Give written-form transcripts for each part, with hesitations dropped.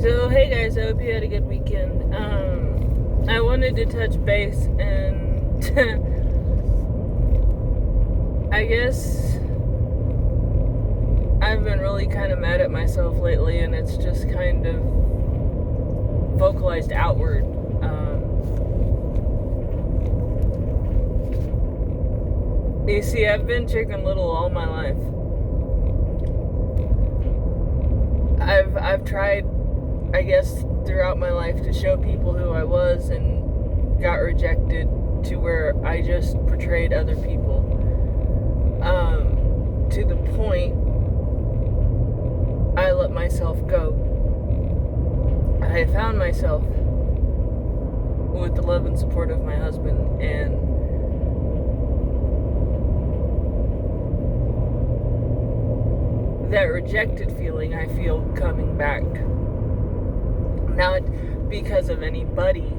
So, hey guys, I hope you had a good weekend. I wanted to touch base and I guess I've been really kind of mad at myself lately, and it's just kind of vocalized outward. You see, I've been Chicken Little all my life. I've tried, I guess, throughout my life to show people who I was, and got rejected to where I just portrayed other people. To the point I let myself go. I found myself with the love and support of my husband, and that rejected feeling I feel coming back. Not because of anybody,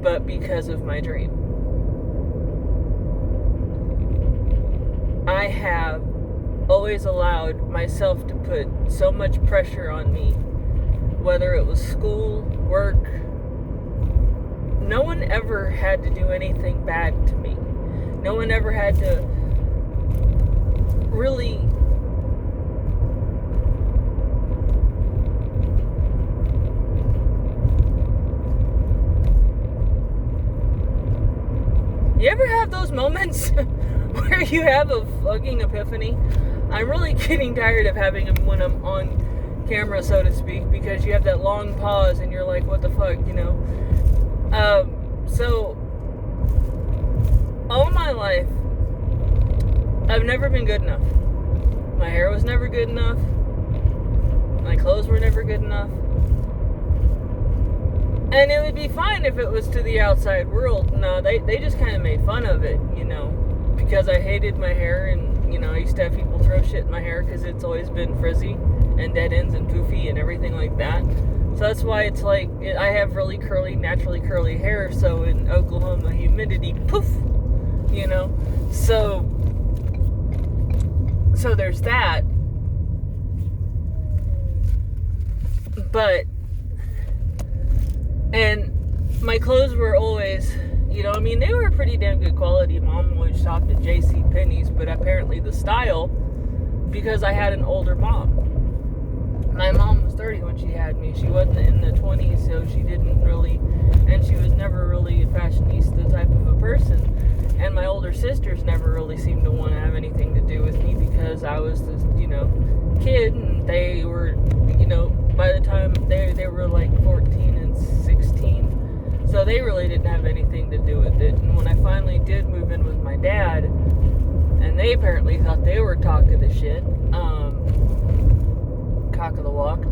but because of my dream. I have always allowed myself to put so much pressure on me, whether it was school, work. No one ever had to do anything bad to me. No one ever had to really You ever have those moments where you have a fucking epiphany? I'm really getting tired of having them when I'm on camera, so to speak, because you have that long pause and you're like, what the fuck, you know? So, all my life, I've never been good enough. My hair was never good enough. My clothes were never good enough. And it would be fine if it was to the outside world. No, they just kind of made fun of it, you know, because I hated my hair, and, you know, I used to have people throw shit in my hair because it's always been frizzy and dead ends and poofy and everything like that. So that's why it's like, I have really curly, naturally curly hair, so in Oklahoma, humidity, poof, you know. So there's that. But and my clothes were always, you know, I mean, they were pretty damn good quality. Mom always shopped at J.C. Penney's, but apparently the style, because I had an older mom. My mom was 30 when she had me. She wasn't in the 20s, so she didn't really, and she was never really a fashionista type of a person. And my older sisters never really seemed to want to have anything to do with me because I was this, you know, kid, and they were, you know, by the time they were like 14 and 16, so they really didn't have anything to do with it. And when I finally did move in with my dad, and they apparently thought they were talk of the shit, cock of the walk,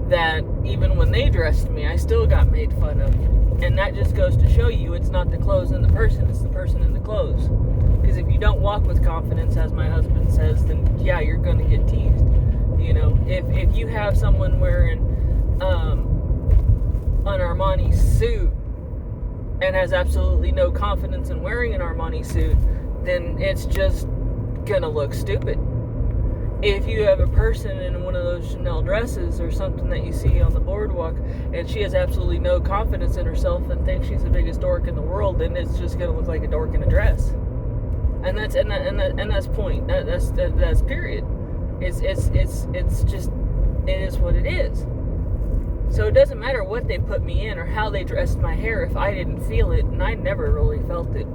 that even when they dressed me, I still got made fun of. And that just goes to show you, it's not the clothes and the person, it's the person in the clothes. Because if you don't walk with confidence, as my husband says, then yeah, you're going to get teased. You know, if you have someone wearing an Armani suit and has absolutely no confidence in wearing an Armani suit, then it's just gonna look stupid. If you have a person in one of those Chanel dresses or something that you see on the boardwalk, and she has absolutely no confidence in herself and thinks she's the biggest dork in the world, then it's just gonna look like a dork in a dress. And that's point. That's period. It's just, it is what it is. So it doesn't matter what they put me in or how they dressed my hair if I didn't feel it, and I never really felt it.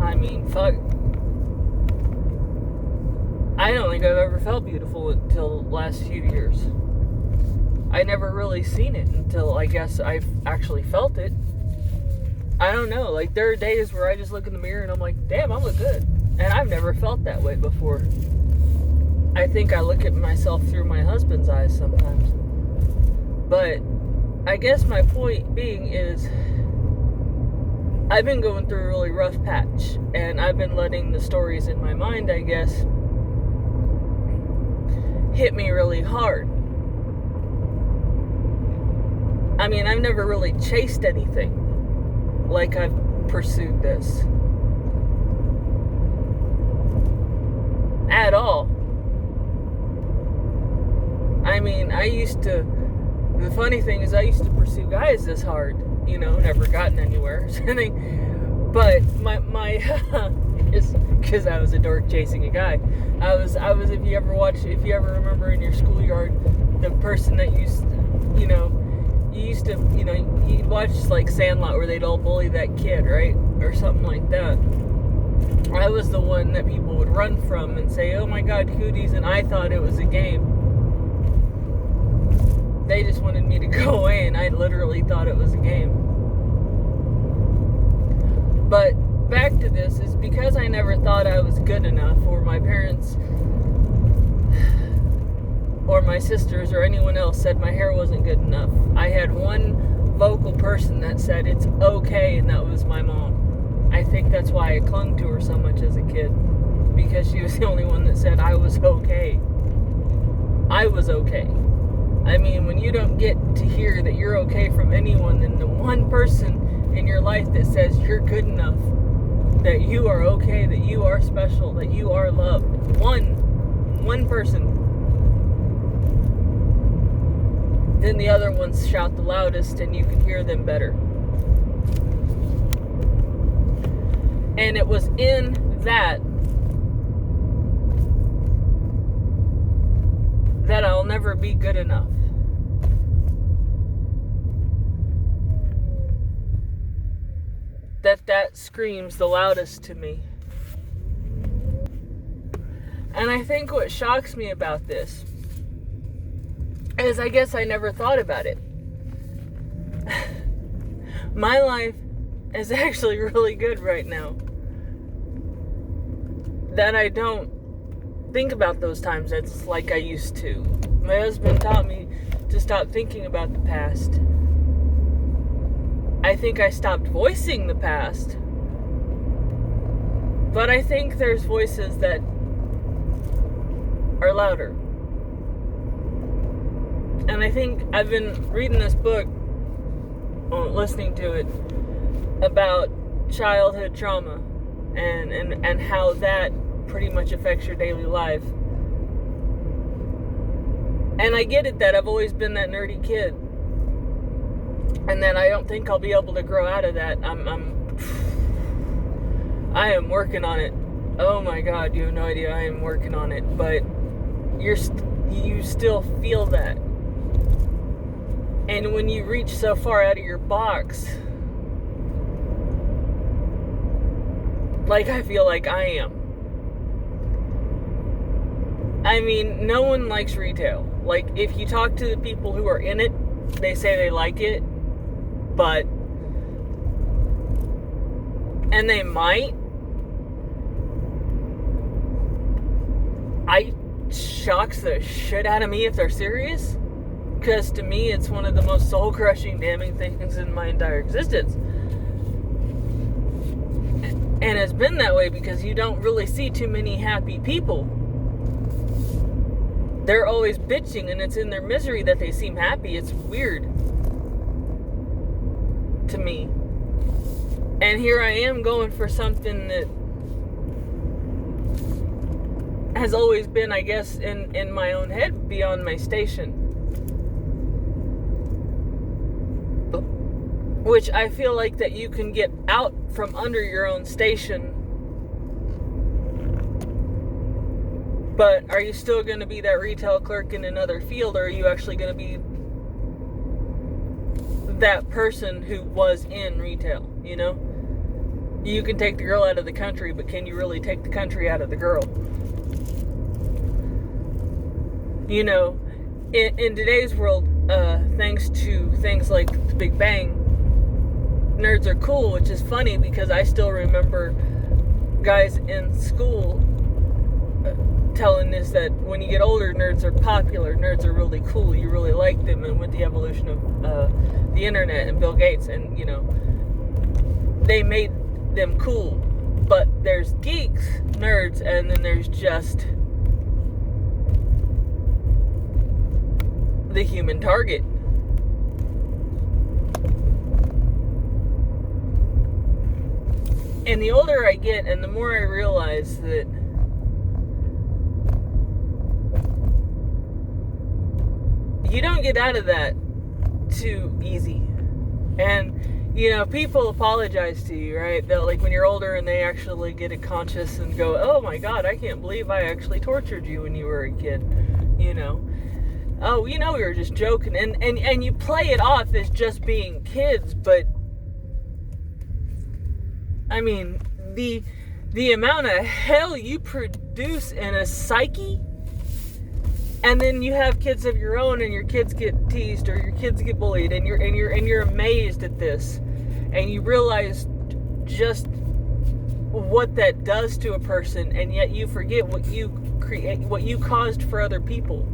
I mean, fuck. I don't think I've ever felt beautiful until the last few years. I never really seen it until, I guess, I've actually felt it. I don't know, like, there are days where I just look in the mirror and I'm like, damn, I look good. And I've never felt that way before. I think I look at myself through my husband's eyes sometimes. But I guess my point being is, I've been going through a really rough patch, and I've been letting the stories in my mind, I guess, hit me really hard. I mean, I've never really chased anything like I've pursued this. At all. I mean, I used to The funny thing is I used to pursue guys this hard, never gotten anywhere. But my it's because I was a dork chasing a guy. I was if you ever remember in your schoolyard, the person that you'd watch like Sandlot where they'd all bully that kid, right? Or something like that. I was the one that people would run from and say, oh my god, cooties, and I thought it was a game. They just wanted me to go away, and I literally thought it was a game. But back to this is because I never thought I was good enough, or my parents or my sisters or anyone else said my hair wasn't good enough. I had one vocal person that said it's okay, and that was my mom. I think that's why I clung to her so much as a kid, because she was the only one that said I was okay. I was okay. I mean, when you don't get to hear that you're okay from anyone, then the one person in your life that says you're good enough, that you are okay, that you are special, that you are loved, one person, then the other ones shout the loudest and you can hear them better. And it was in that I'll never be good enough. That screams the loudest to me. And I think what shocks me about this is I guess I never thought about it. My life is actually really good right now. That I don't think about those times that's like I used to. My husband taught me to stop thinking about the past. I think I stopped voicing the past. But I think there's voices that are louder. And I think I've been reading this book, listening to it, about childhood trauma and how that pretty much affects your daily life. And I get it that I've always been that nerdy kid, and that I don't think I'll be able to grow out of that. I am working on it. Oh my god, you have no idea. I am working on it, but you still feel that. And when you reach so far out of your box, like I feel like I am. I mean, no one likes retail. Like, if you talk to the people who are in it, they say they like it, but, and they might. It shocks the shit out of me if they're serious, because to me it's one of the most soul-crushing, damning things in my entire existence. And it's been that way because you don't really see too many happy people. They're always bitching, and it's in their misery that they seem happy. It's weird to me. And here I am going for something that has always been, I guess, in my own head, beyond my station. Which I feel like that you can get out from under your own station. But are you still going to be that retail clerk in another field, or are you actually going to be that person who was in retail, you know? You can take the girl out of the country, but can you really take the country out of the girl? You know, in today's world, thanks to things like the Big Bang, nerds are cool, which is funny because I still remember guys in school telling us that when you get older, nerds are popular, nerds are really cool, you really like them. And with the evolution of the internet and Bill Gates, and you know, they made them cool. But there's geeks, nerds, and then there's just the human target. And the older I get, and the more I realize that you don't get out of that too easy. And, you know, people apologize to you, right? They'll, like, when you're older and they actually get it conscious and go, oh my God, I can't believe I actually tortured you when you were a kid, you know. Oh, you know, we were just joking. And you play it off as just being kids, but, I mean, the amount of hell you produce in a psyche, and then you have kids of your own, and your kids get teased or your kids get bullied, and you're amazed at this, and you realize just what that does to a person, and yet you forget what you create, what you caused for other people.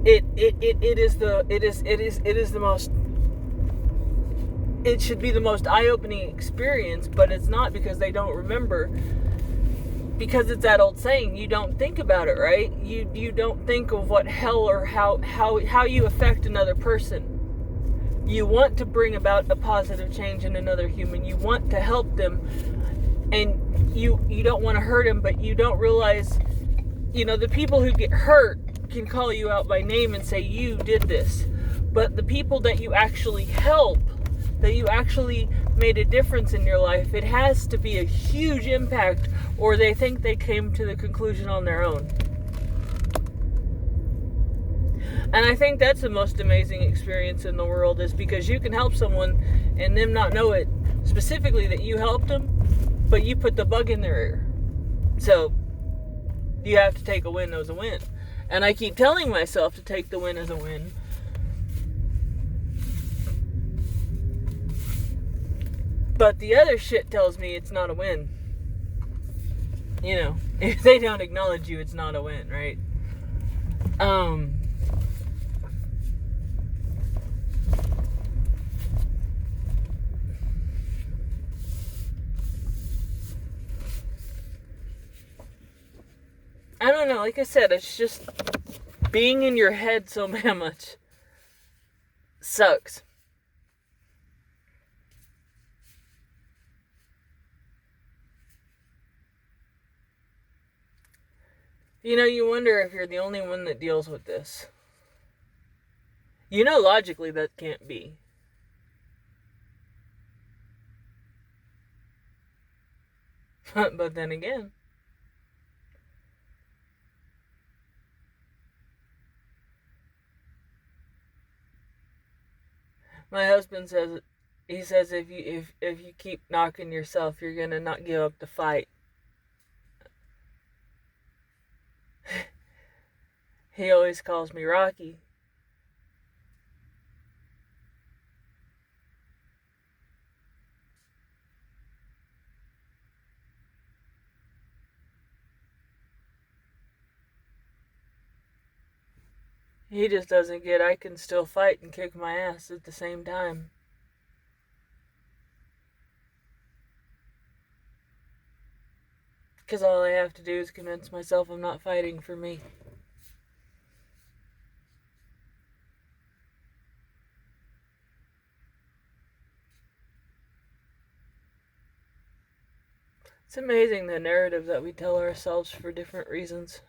It is the most. It should be the most eye-opening experience, but it's not, because they don't remember. Because it's that old saying, you don't think about it, right? You don't think of what hell or how you affect another person. You want to bring about a positive change in another human. You want to help them, and you don't want to hurt them, but you don't realize, you know, the people who get hurt can call you out by name and say, you did this. But the people that you actually help, that you actually made a difference in your life, it has to be a huge impact, or they think they came to the conclusion on their own. And I think that's the most amazing experience in the world, is because you can help someone and them not know it specifically that you helped them, but you put the bug in their ear. So you have to take a win as a win. And I keep telling myself to take the win as a win. But the other shit tells me it's not a win. You know, if they don't acknowledge you, it's not a win, right? I don't know, like I said, it's just being in your head so much sucks. You know, you wonder if you're the only one that deals with this. You know, logically that can't be. But then again, my husband says, he says, if you keep knocking yourself, you're gonna not give up the fight. He always calls me Rocky. He just doesn't get I can still fight and kick my ass at the same time. Because all I have to do is convince myself I'm not fighting for me. It's amazing the narrative that we tell ourselves for different reasons.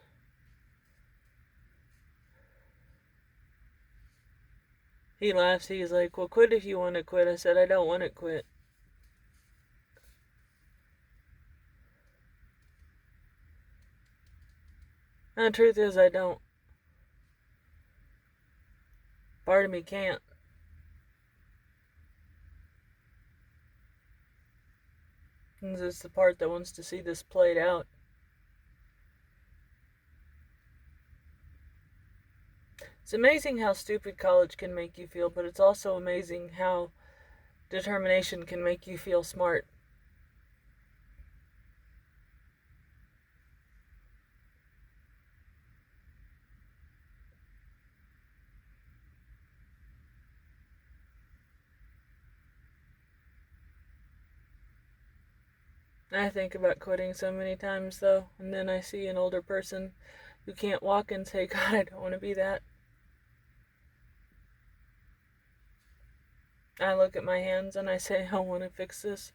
He laughs. He's like, well, quit if you want to quit. I said, I don't want to quit. And the truth is, I don't. Part of me can't. And this is the part that wants to see this played out. It's amazing how stupid college can make you feel, but it's also amazing how determination can make you feel smart. I think about quitting so many times, though, and then I see an older person who can't walk and say, God, I don't want to be that. I look at my hands and I say, I want to fix this.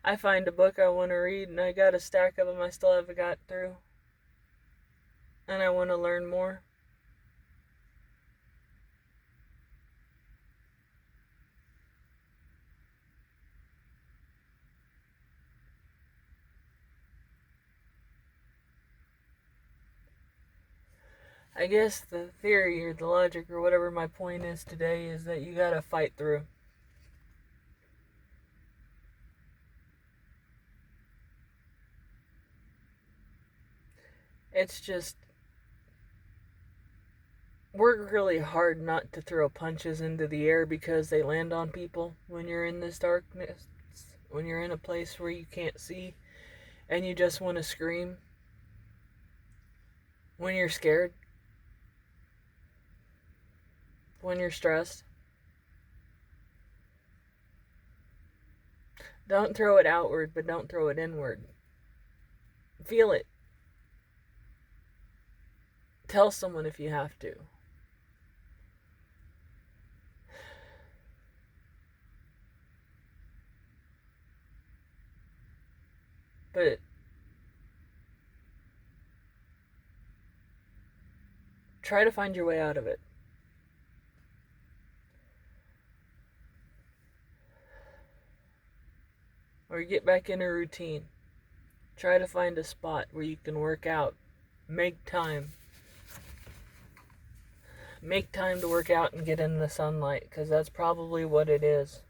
I find a book I want to read and I got a stack of them I still haven't got through. And I want to learn more. I guess the theory or the logic or whatever my point is today is that you gotta fight through. It's just work really hard not to throw punches into the air because they land on people when you're in this darkness, when you're in a place where you can't see and you just want to scream. When you're scared. When you're stressed. Don't throw it outward, but don't throw it inward. Feel it. Tell someone if you have to. But try to find your way out of it. Or get back in a routine. Try to find a spot where you can work out. Make time. Make time to work out and get in the sunlight, because that's probably what it is.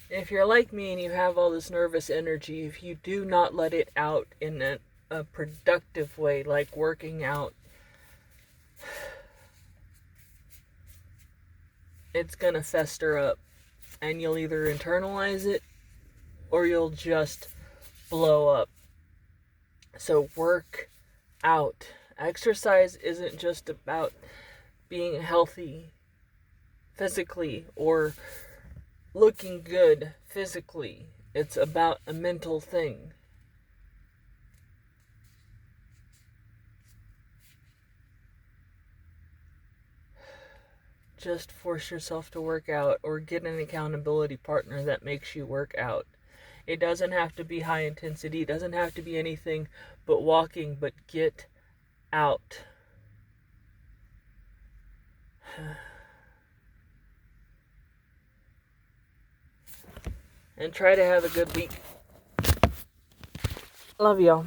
If you're like me and you have all this nervous energy, if you do not let it out in a productive way, like working out, it's going to fester up. And you'll either internalize it or you'll just blow up. So work out. Exercise isn't just about being healthy physically or looking good physically. It's about a mental thing. Just force yourself to work out or get an accountability partner that makes you work out. It doesn't have to be high intensity. It doesn't have to be anything but walking, but get out. And try to have a good week. Love y'all.